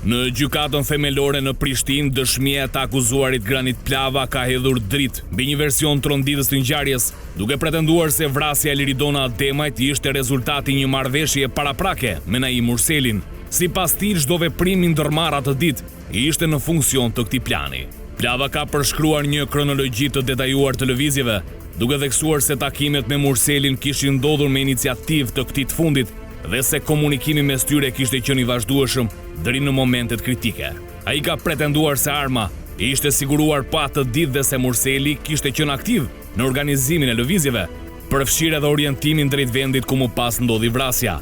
Në gjykatën themelore në Prishtinë, dëshmia e të akuzuarit Granit Plava ka hedhur dritë mbi një version tronditës të ngjarjes, duke pretenduar se vrasja e Liridona Ademajt ishte rezultati një marrëveshje paraprake me Naim Murselin. Sipas tij, çdo veprim i ndërmarrë atë ditë ishte në funksion të këtij plani. Plava ka përshkruar një kronologji të detajuar të lëvizjeve, duke theksuar se takimet me Murselin kishin ndodhur me iniciativë të këtij të fundit dhe se komunikimi mes tyre kishte qenë i vazhdueshëm deri në momentet kritike. Ai ka pretenduar se arma ishte siguruar pa atë ditë dhe se Murseli kishte qenë aktiv në organizimin e lëvizjeve, përfshirë edhe orientimin drejt vendit ku më pas ndodhi vrasja.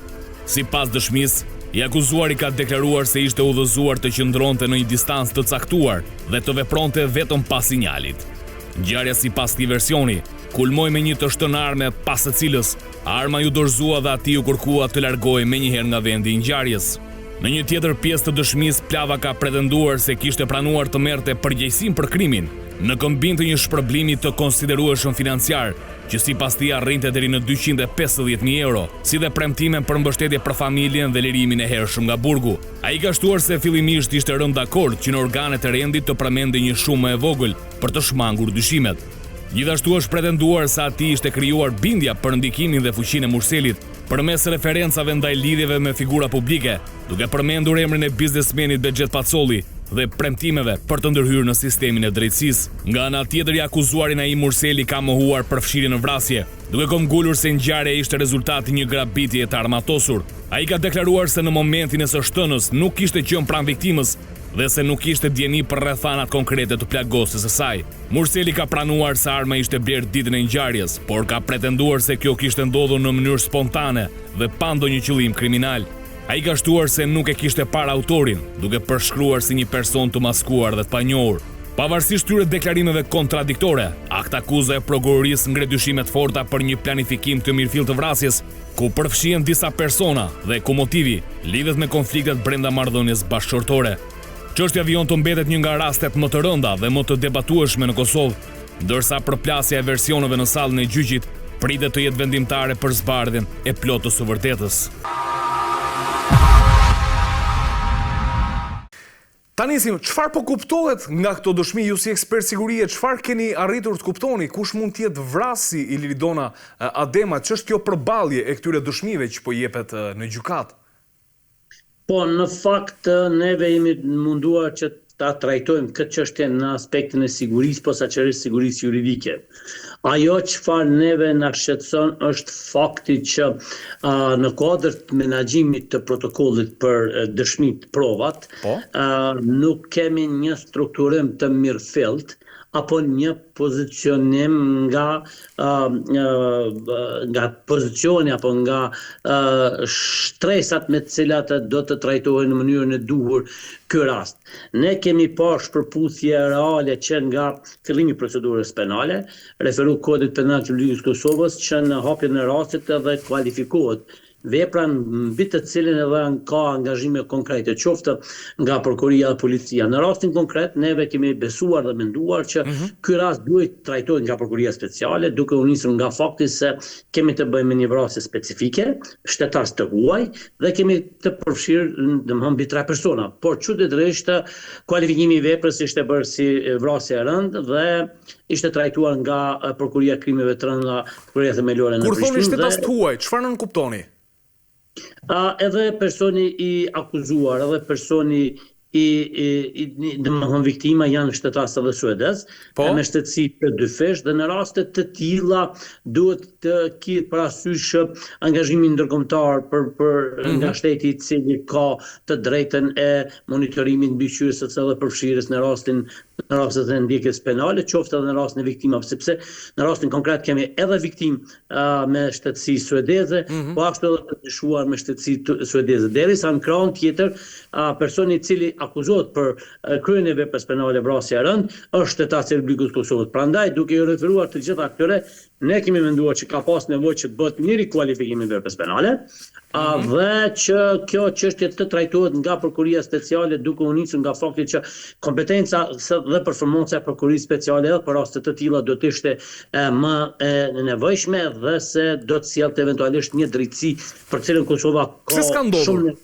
Sipas dëshmisë, i akuzuari ka deklaruar se ishte udhëzuar të qëndronte në një distancë të caktuar dhe të vepronte vetëm pas sinjalit. Ngjarja sipas këtij versioni kulmoi me një të shtënë arme pas së cilës arma ju dorëzua dhe atij u kërkua të largohej menjëherë nga vendi i ngjarjes. Në një tjetër pjesë të dëshmisë, Plava ka pretenduar se kishte pranuar të merrte përgjegjësinë për krimin në këmbim të një shpërblimi të konsiderueshëm financiar, që sipas tij arrinte deri në 250.000 euro, si dhe premtime për mbështetje për familjen dhe lirimin e hershëm nga burgu. Ai ka shtuar se fillimisht ishte rënë dakord që në organet e rendit të përmendej një shumë e vogël për të shmangur dyshimet. Gjithashtu është pretenduar se atij ishte krijuar bindja për ndikimin dhe fuqinë e Murselit përmes referencave ndaj lidhjeve me figura publike, duke përmendur emrin e biznesmenit Bexhet Pacolli dhe premtimeve për të ndërhyrë në sistemin e drejtësisë. Nga ana tjetër, i akuzuari Naim Murseli ka mohuar përfshirjen në vrasje, duke këmbgulur se ngjarja ishte rezultati një grabitjeje të armatosur. Ai ka deklaruar se në momentin e së shtënës nuk kishte qenë pranë viktimës dhe se nuk kishte dieni për rrethanat konkrete të plagosjes së saj. Murseli ka pranuar se arma ishte blerë ditën e ngjarjes, por ka pretenduar se kjo kishte ndodhur në mënyrë spontane dhe pa ndonjë qëllim kriminal. Ai ka shtuar se nuk e kishte parë autorin, duke përshkruar si një person të maskuar dhe të panjohur. Pavarësisht këtyre deklarimeve kontradiktore, akta akuza e prokurorisë ngre dyshime të forta për një planifikim të mirëfillt të vrasjes, ku përfshihen disa persona dhe ku motivi lidhet me konfliktet brenda marrëdhënies bashkëshortore. Çështja vijon të mbetet një nga rastet më të rënda dhe më të debatueshme në Kosovë, ndërsa përplasja e versioneve në sallën e gjyqit pritet të jetë vendimtare për zbardhjen e plotë të së vërtetës. Ta nisim, çfarë po kuptohet nga këto dëshmi, ju si ekspert sigurie, çfarë keni arritur të kuptoni, kush mund të jetë vrasi i Liridona Ademajt, ç'është kjo përballje e këtyre dëshmive që po jepet në gjykatë? Po, në fakt, neve jemi munduar që ta trajtojmë këtë çështje në aspektin e sigurisë, posaçërisht sigurisë juridike. Ajo çfarë neve na shqetëson është fakti që në kuadër të menaxhimit të protokollit për dëshmit provat, nuk kemi një strukturim të mirëfillt apo një pozicionim nga pozicioni apo nga shtresat me të cilat do të trajtohen në mënyrën e duhur ky rast. Ne kemi parë shpërputhje reale që nga fillimi i procedurës penale, referu Kodit Penal të Ligjit të Kosovës, që në hapjen e rastit edhe kualifikohet vepra mbi të cilën edhe ka angazhime konkrete, qoftë nga prokuroria dhe policia. Në rastin konkret, neve kemi besuar dhe menduar që ky rast duhet trajtohet nga prokuroria speciale, duke u nisur nga fakti se kemi të bëjmë me një vrasje specifike, shtetas të huaj, dhe kemi të përfshirë mbi 3 persona. Por çuditërisht kualifikimi i veprës ishte bërë si vrasje e rëndë dhe ishte trajtuar nga prokuroria e krimeve të rënda, prokuroria themelore në Prishtinë. Kur thoni shtetas të huaj, çfarë nën kuptoni? Edhe personi i akuzuar, edhe personi domethënë viktima janë shtetas edhe suedez, me shtetësi të dyfish, dhe në raste të tilla duhet të ketë parasysh angazhimin ndërkombëtar për nga shteti i cili ka të drejtën e monitorimit mbikëqyrjes së dhe përfshirjes në rastet e ndjekjes penale, qoftë edhe në rastin e viktimave, sepse në rastin konkret kemi edhe viktimë me shtetësi suedeze, po ashtu edhe të dyshuar me shtetësi suedeze. Derisa në krahun tjetër, personi i cili akuzohet për kryen e veprës penale vrasje e rëndë është shtetas i Republikës së Kosovës. Prandaj, duke i referuar të gjitha këtyre, ne kemi menduar që ka pas nevojë që të bëhet një rikualifikim i veprës penale, dhe që kjo çështje të trajtohet nga prokuroria speciale, duke u nisur nga fakti që kompetenca dhe performanca e prokurorisë speciale edhe për raste të tilla do të ishte më e nevojshme dhe se do të sjellte eventualisht një drejtësi për cilën Kosova ka shumë.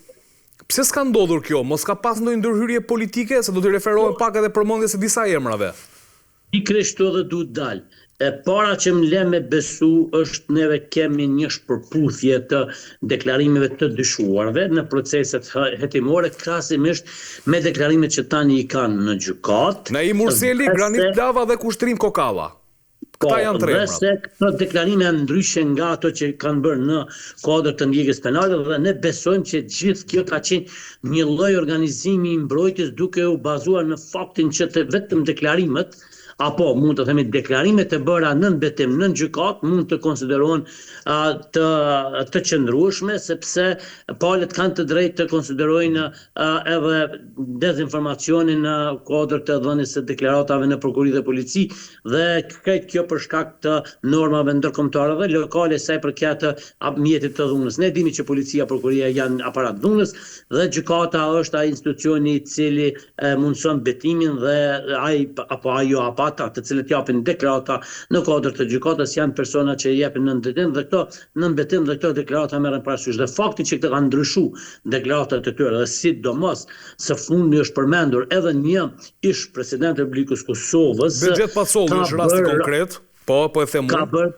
Pse s'ka ndodhur kjo? Mos ka pas ndonjë ndërhyrje politike, se do të referohem pak edhe përmendjes së disa emrave. Pikërisht edhe duhet dalë. E para që më le me besu është neve kemi një shpërputhje të deklarimeve të dyshuarve në proceset hetimore, krahasimisht me deklarimet që tani i kanë në gjykat. Naim Urseli, Granit Plava dhe Kushtrim Kokalla. Këta janë tre emra. Dhe se këto deklarime janë ndryshe nga ato që kanë bërë në kodër të ndjekjes penale dhe ne besojmë që gjithë kjo ka qenë një lloj organizimi i mbrojtjes duke u bazuar në faktin që vetëm deklarimet apo mund të themi deklarimet e bëra nën betim nën gjykat mund të konsiderohen të qëndrueshme, sepse palët kanë të drejtë të konsiderojnë edhe dezinformacionin në kodër të dhënies së deklaratave në prokurori dhe polici, dhe krejt kjo për shkak të normave ndërkombëtare dhe lokale sa i përket mjetit të dhunës. Ne dini që policia, prokuria janë aparat dhunës dhe gjykata është ai institucioni i cili mundson betimin dhe ai apo ajo ata të cilët japin deklarata në kodër të gjykatës janë persona që japin nën betim dhe këto deklarata merren parasysh. Dhe fakti që këto kanë ndryshuar deklaratat e tyre dhe sidomos së fundi është përmendur edhe një ish president i Republikës Kosovës. Bexhet Pasolli është rasti konkret. Po e them unë.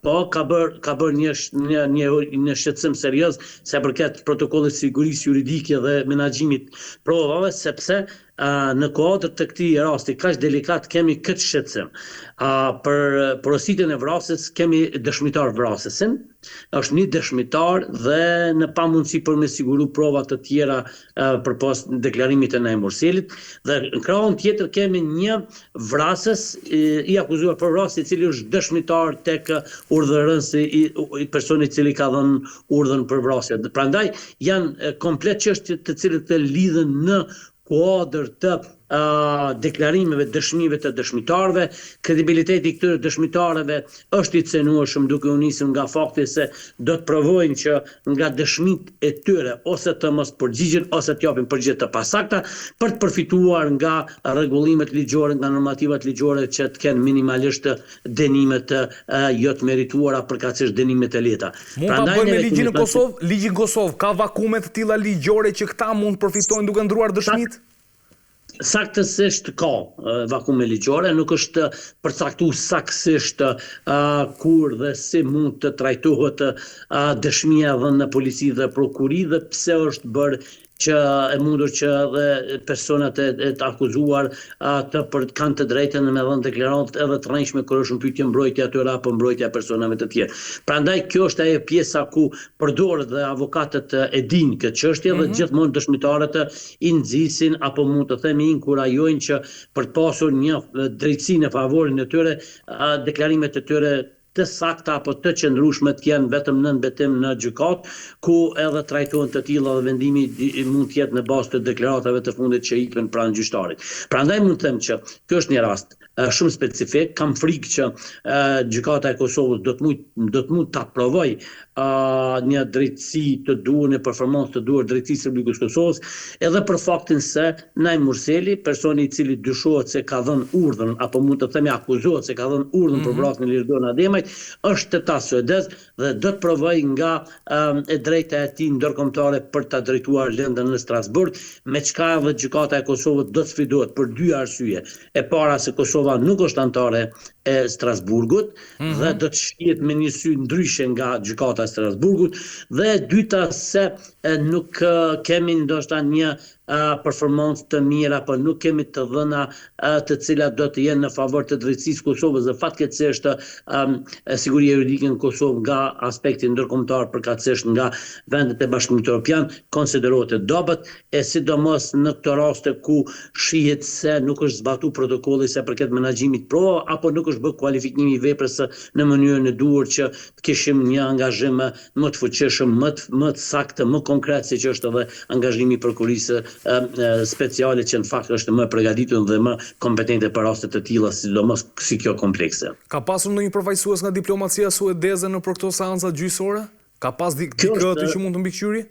Ka bërë një shqetësim serioz se përket protokollit sigurisë juridike dhe menaxhimit provave, sepse në kodër të këtij rasti kaq delikat kemi këtë shqetësim. Për porositin e vrasjes kemi dëshmitar vrasesin, është një dëshmitar dhe në pamundësi për me siguru prova të tjera përpas deklarimit të Naim Urselit, dhe në krahun tjetër kemi një vrasës i akuzuar për vrasje i cili është dëshmitar tek urdhërënësi i personi i cili ka dhënë urdhën për vrasje. Prandaj janë komplet çështje të cilët të lidhen në kuadër të deklarimeve, dëshmive të dëshmitarëve. Kredibiliteti i këtyre dëshmitarëve është i cenueshëm duke u nisur nga fakti se do të provojnë që nga dëshmitë e tyre ose të mos përgjigjen ose të japin përgjigje të pasakta për të përfituar nga rregullimet ligjore, nga normativat ligjore që të kenë minimalisht dënimet jo të merituara, përkatësisht dënimet e lehta. Mund ta bëjmë me ligjin në Kosovë? Ligji në Kosovë ka vakume të tilla ligjore që këta mund të përfitojnë duke ndruar dëshmitë? Saktësisht ka vakume ligjore, nuk është përcaktuar saktësisht kur dhe si mund të trajtohet dëshmia dhënë në polici dhe prokuri dhe pse është bërë që e mundur që dhe personat e të akuzuar kanë të drejtën me dhënë deklaratë edhe të rrënjshme kur është në pyetje mbrojtja atyre apo mbrojtja e personave të tjerë. Prandaj kjo është ajo pjesa ku përdoret dhe avokatët e dinë këtë çështje dhe gjithmonë dëshmitarët i nxisin apo mund të themi inkurajojnë që për të pasur një drejtësi në favorin e tyre, deklarimet e tyre të sakta apo të qëndrueshme të jenë vetëm nën betim në gjykat, ku edhe trajtohen të tilla dhe vendimi mund të jetë në bazë të deklaratave të fundit që ikën pranë gjyqtarit. Prandaj mund të them që ky është një rast shumë specifik. Kam frikë që gjykata e Kosovës do të mund ta provoj një drejtësi të duhur, një performancë të duhur drejtësisë së Republikës Kosovës, edhe për faktin se Naim Urseli, personi i cili dyshohet se ka dhënë urdhën apo mund të themi akuzohet se ka dhënë urdhën për vrasjen e Liridona Ademajt, është tetas suedez dhe do të provoj nga e drejta e tij ndërkombëtare për ta drejtuar lëndën në Strasburg, me çka edhe gjykata e Kosovës do të sfidohet për dy arsye. E para se Kosova nuk është antare e Strasburgut dhe do të shihet me një sy ndryshe nga gjykata e Strasburgut, dhe e dyta se nuk kemi ndoshta një performancë të mira, apo nuk kemi të dhëna të cilat do të jenë në favor të drejtësisë Kosovës dhe fatkeqësisht siguria juridike në Kosovë nga aspekti ndërkombëtar, përkatësisht nga vendet e Bashkimit Evropian, konsiderohet e dobët, e sidomos në këto raste ku shihet se nuk është zbatuar protokolli sa përket menaxhimit provave apo nuk është bërë kualifikimi i veprës në mënyrën e duhur që të kishim një angazhim më të fuqishëm, më të saktë, më konkret, siç është edhe angazhimi i prokurisë speciale që në fakt është më përgatitur dhe më kompetente për raste të tilla, sidomos si kjo komplekse. Ka pasur ndonjë përfaqësues nga diplomacia suedeze në për këto seanca gjyqësore? Ka pas dikë aty që mund të mbikëqyri?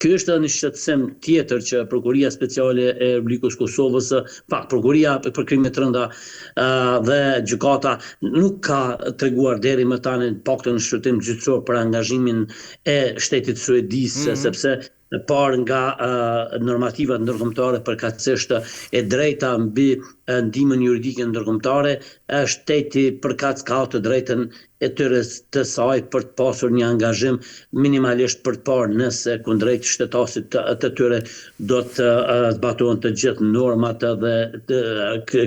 Ky është një shqetësim tjetër që Prokuria Speciale e Republikës Kosovës, Prokuria për krime të rënda dhe gjykata nuk ka treguar deri më tani paktën në shqyrtim gjyqësor për angazhimin e shtetit suedis, sepse parë nga normativat ndërkombëtare përkatësisht e drejta mbi ndihmën juridike ndërkombëtare, shteti përkatës ka të drejtën e tyre të saj për të pasur një angazhim minimalisht për të parë nëse kundrejt shtetasit të tyre do të zbatohen të gjithë normat dhe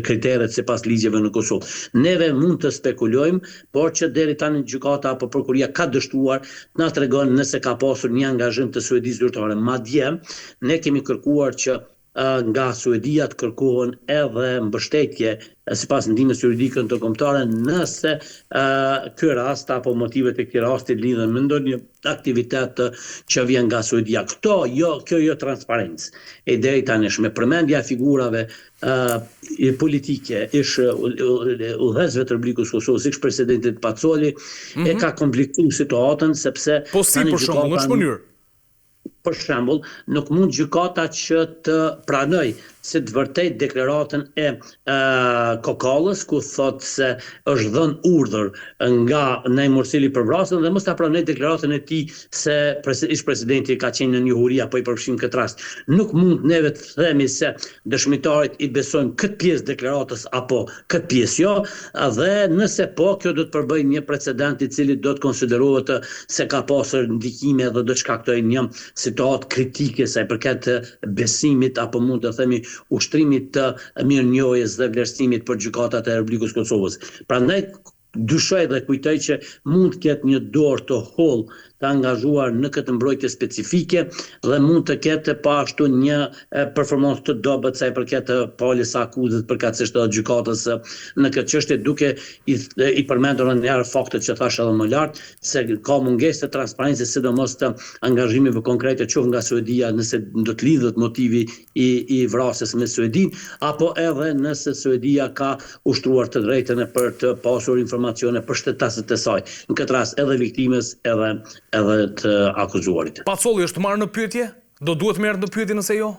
kriteret sipas ligjeve në Kosovë. Neve mund të spekulojmë, por që deri tani gjykata apo prokuria ka dështuar të na tregon nëse ka pasur një angazhim të Suedisë zyrtare. Madje ne kemi kërkuar që nga Suedia të kërkohen edhe mbështetje sipas ndihmës juridike ndërkombëtare nëse ky rast apo motivet e këtij rasti lidhen me ndonjë aktivitet që vjen nga Suedia. Kjo jo transparencë. E deri tani me përmendja e figurave politike ish udhëzëve të Republikës Kosovës, ish presidentit Pacoli, e ka komplikuar situatën sepse po si për shembull në çfarë mënyrë? Për shembull, nuk mund gjykata që të pranoj si të vërtet deklaratën e Kokallës, ku thot se është dhënë urdhër nga Naim Murseli për vrasjen dhe mos ta pranoj deklaratën e tij se ish presidenti ka qenë në njohuri apo i përfshin këtë rast. Nuk mund neve të themi se dëshmitarit i besojmë këtë pjesë deklaratës apo këtë pjesë jo, dhe nëse po, kjo do të përbëjë një precedent i cili do të konsiderohet se ka pasur ndikime dhe do të shkaktojë një situatë kritike sa i përket besimit apo mund të themi ushtrimit të mirënjohjes dhe vlerësimit për gjykatat e Republikës Kosovës. Prandaj dyshoj dhe kujtoj që mund të ketë një dorë të hollë të angazhuar në këtë mbrojtje specifike dhe mund të ketë pa ashtu një performancë të dobët sa i përket palës së akuzës përkatësisht të gjykatës në këtë çështje, duke i përmendur edhe faktet që thash edhe më lart se ka mungesë të transparencës, sidomos të angazhimeve konkrete qoftë nga Suedia nëse do të lidhet motivi i vrasjes me Suedin, apo edhe nëse Suedia ka ushtruar të drejtën për të pasur informacione për shtetasit e saj. Në këtë rast edhe viktimës edhe të akuzuarit. Pacoli është marrë në pyetje? Do duhet merret në pyetje nëse jo?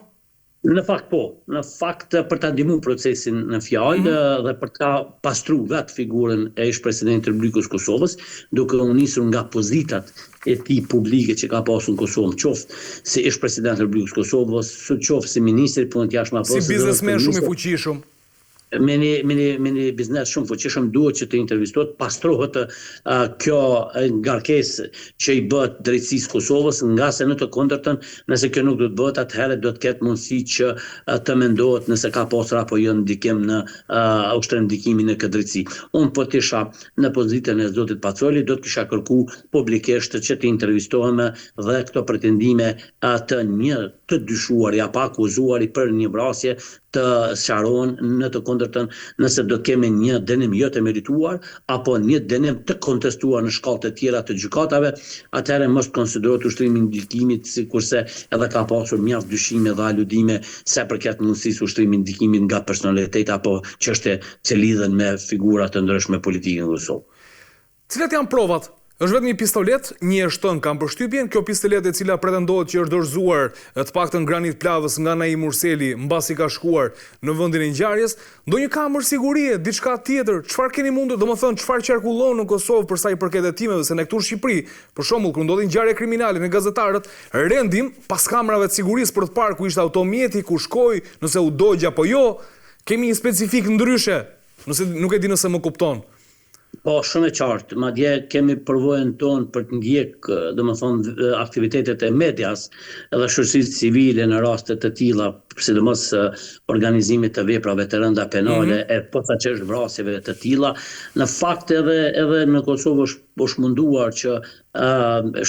Në fakt po, në fakt për ta ndihmuar procesin në fjalë dhe për ta pastruar vetë figurën e ish presidentit të Republikës Kosovës, duke u nisur nga pozitat e tij publike që ka pasur në Kosovë, qoftë si ish president i Republikës Kosovës, qoftë si ministri i punës jashtme apo si biznesmen shumë i fuqishëm. Me një biznes shumë fuqishëm duhet që të intervistohet, pastrohet kjo ngarkesë që i bëhet drejtësisë Kosovës, nga se në të kundërtën, nëse kjo nuk do të bëhet, atëherë do të ketë mundësi që të mendohet nëse ka pasur apo jo ndikim në ushtrim ndikimin në këtë drejtësi. Unë po tisha në pozitën e zotit Pacoli, do të kisha kërku publikisht që të intervistohem dhe këto pretendime të dyshuari apo akuzuari për një vrasje të sqarohen, në të kundërtën nëse do kemi një dënim jo të merituar apo një dënim të kontestuar në shkallë të tjera të gjykatave, atëherë mos konsiderohet ushtrimi i ndikimit, sikurse edhe ka pasur mjaft dyshime dhe aludime sa përket mundësisë ushtrimi i ndikimit nga personalitet apo çështje që lidhen me figura të ndryshme politike në Kosovë. Cilat janë provat? Është vetëm një pistolet, një shtën kam përshtypjen, kjo pistolet e cila pretendohet që është dorëzuar të paktën granit plavës nga Naim Murseli mbasi ka shkuar në vendin e ngjarjes, ndonjë kamër sigurie, diçka tjetër, çfarë keni mundur, domethënë çfarë qarkullon në Kosovë për sa i përket hetimeve, se ne këtu në Shqipëri, për shembull, kur ndodhin ngjarje kriminale me gazetarët, rendim pas kamerave të sigurisë për të parë ku ishte automjeti, ku shkoi, nëse u dogj apo jo, kemi një specifik ndryshe, nëse nuk e di nëse më kupton. Po, shumë e qartë. Madje kemi përvojën tonë për të ndjek, domethënë, aktivitetet e medias edhe shoqërisë civile në raste të tilla, sidomos organizimit të veprave të rënda penale e posaçërisht vrasjeve të tilla. Në fakt edhe në Kosovë është munduar që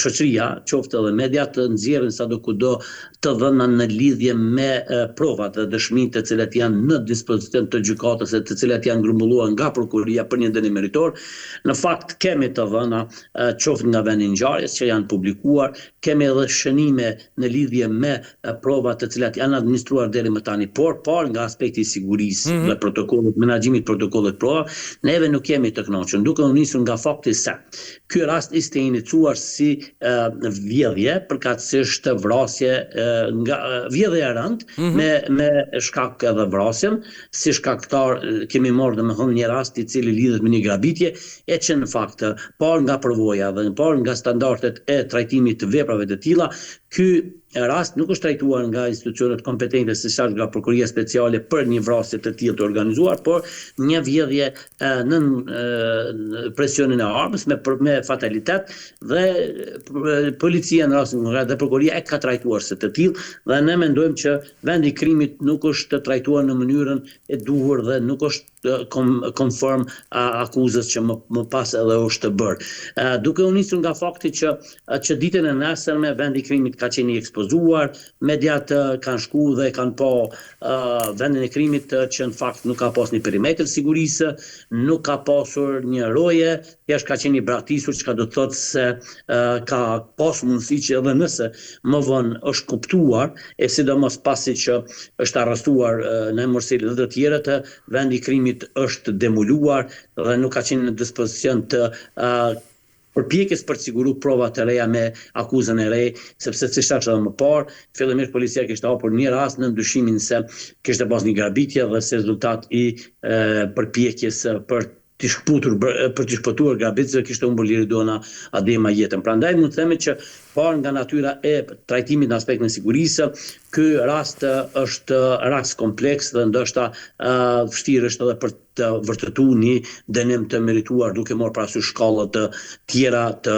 shoqëria, qoftë edhe mediat, të nxjerrin sadokudo të dhëna në lidhje me provat dhe dëshmitë të cilat janë në dispozicion të gjykatës e të cilat janë grumbulluar nga prokuria për një dënim meritor. Në fakt kemi të dhëna qoftë nga vendi i ngjarjes që janë publikuar, kemi edhe shënime në lidhje me provat të cilat janë administruar deri më tani, por nga aspekti i sigurisë dhe protokollit, menaxhimit protokollit prova, neve nuk jemi të kënaqur, duke u nisur nga fakti se ky rast ishte iniciuar si vjedhje, përkatësisht vrasje nga vjedhje e rëndë me shkak edhe vrasjen, si shkaktar kemi marrë domethënë një rast i cili lidhet me një grabitje, e që në fakt par nga përvoja dhe par nga standardet e trajtimit të veprave të tilla, ky rast nuk është trajtuar nga institucionet kompetente si sa nga prokuria speciale për një vrasje të tillë të organizuar, por një vjedhje nën presionin e armës me fatalitet dhe policia në rastin konkret dhe prokuria e ka trajtuar se të tillë dhe ne mendojmë që vendi i krimit nuk është trajtuar në mënyrën e duhur dhe nuk është konform akuzës që më pas edhe është të bërë. Duke u nisur nga fakti që ditën e nesërme vendi i krimit ka qenë i ekspozuar, mediat kanë shku dhe kanë pa vendin e krimit që në fakt nuk ka pas një perimetër sigurisë, nuk ka pasur një roje, thjesht ka qenë i bratisur, çka do të thotë se ka pas mundësi që edhe nëse më vonë është kuptuar, e sidomos pasi që është arrestuar në Morsel dhe të tjerët, vendi i krimit është demoluar dhe nuk ka qenë në dispozicion të përpjekjes për të siguruar prova të reja me akuzën e re, sepse siç thash edhe më parë, fillimisht policia kishte hapur një rast në ndyshimin se kishte pas një grabitje dhe si rezultat i përpjekjes për të shpëtuar grabitësve kishte humbur Liridona Adema jetën. Prandaj mund të themi që parë nga natyra e trajtimit në aspektin e sigurisë, ky rast është rast kompleks dhe ndoshta vështirë është edhe për të vërtetuar një dënim të merituar duke marrë parasysh shkalla të tjera të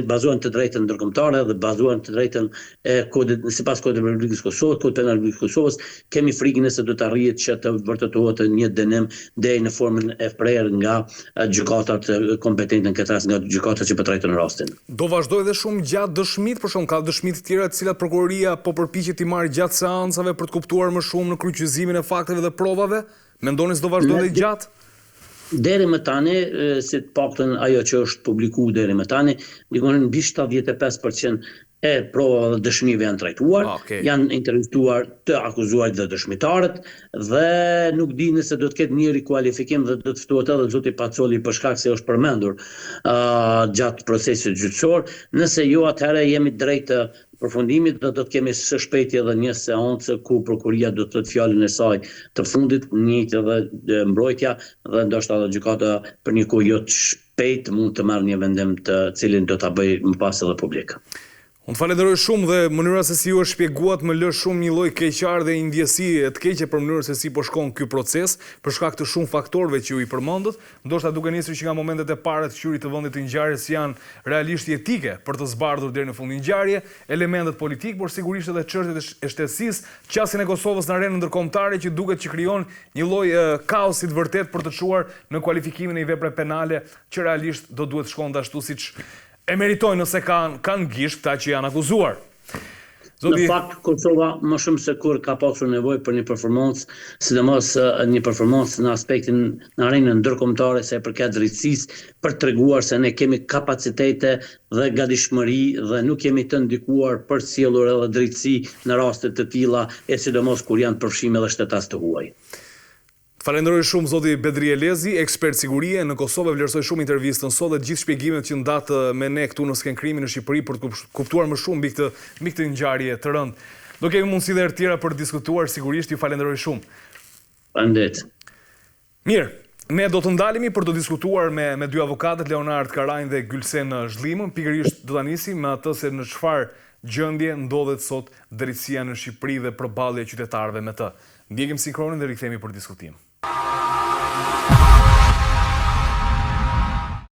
bazuar të drejtën ndërkombëtare dhe bazuar të drejtën e kodit sipas kodit të Republikës së Kosovës, kodit penal të Republikës së Kosovës, kemi frikën se do të arrihet që të vërtetohet një dënim deri në formën e prerë nga gjykatat kompetente në këtë rast, nga gjykatat që po trajtojnë rastin. Do vazhdoj dhe shumë gjatë dëshmit, për shkak ka dëshmit të tjera të cilat prokuroria po përpiqet i marrë gjatë seancave për të kuptuar më shumë në kryqëzimin e fakteve dhe provave? Mendoni se do vazhdoj dhe gjatë? Deri më tani, si të paktën ajo që është publikuar deri më tani, dikon mbi 75% e provave dhe dëshmive janë trajtuar, janë intervistuar të akuzuarit dhe dëshmitarët dhe nuk di nëse do të ketë një rikualifikim dhe do të ftohet edhe zoti Pacoli për shkak se është përmendur gjatë procesit gjyqësor. Nëse jo, atëherë jemi drejt përfundimit dhe do të kemi së shpejti edhe një seancë ku prokuria do të thotë fjalën e saj të fundit, njëjtë edhe mbrojtja dhe ndoshta edhe gjykata për një kohë jo të shpejtë mund të marrë një vendim të cilin do ta bëj më pas edhe publik. Unë të falenderoj shumë dhe mënyra se si ju është shpjeguar më lë shumë një lloj keqardhje dhe ndjesi të keqe për mënyrën se si po shkon ky proces, për shkak të shumë faktorëve që ju i përmendët, ndoshta duke nisur që nga momentet e para të qyrit të vendit të ngjarjes janë realisht jetike për të zbardhur deri në fund ngjarje, elementet politik, por sigurisht edhe çështjet e shtetësisë, qasjen e Kosovës në arenën ndërkombëtare që duket që krijon një lloj kaosi të vërtet për të çuar në kualifikimin e një vepre penale që realisht do duhet shkonte ashtu siç e meritojnë nëse kanë gisht këta që janë akuzuar. Në fakt, Kosova më shumë se kur ka pasur nevojë për një performancë, sidomos një performancë në aspektin në arenën ndërkombëtare sa i përket drejtësisë, për treguar se ne kemi kapacitete dhe gatishmëri dhe nuk jemi të ndikuar për sjellur edhe drejtësi në raste të tilla, e sidomos kur janë përfshirë edhe shtetas të huaj. Falenderoj shumë zoti Bedri Elezi, ekspert sigurie në Kosovë, vlerësoj shumë intervistën sot dhe gjithë shpjegimet që ndatë me ne këtu në Sken Krimi në Shqipëri për të kuptuar më shumë mbi këtë ngjarje të rëndë. Do kemi mundësi dhe tjera për të diskutuar, sigurisht ju falenderoj shumë. Faleminderit. Mirë, ne do të ndalemi për të diskutuar me dy avokatët, Leonard Karajn dhe Gülsen Zhlimën, pikërisht do ta nisim me atë se në çfarë gjendje ndodhet sot drejtësia në Shqipëri dhe përballja e qytetarëve me të. Ndjekim sinkronin dhe rikthehemi për diskutim.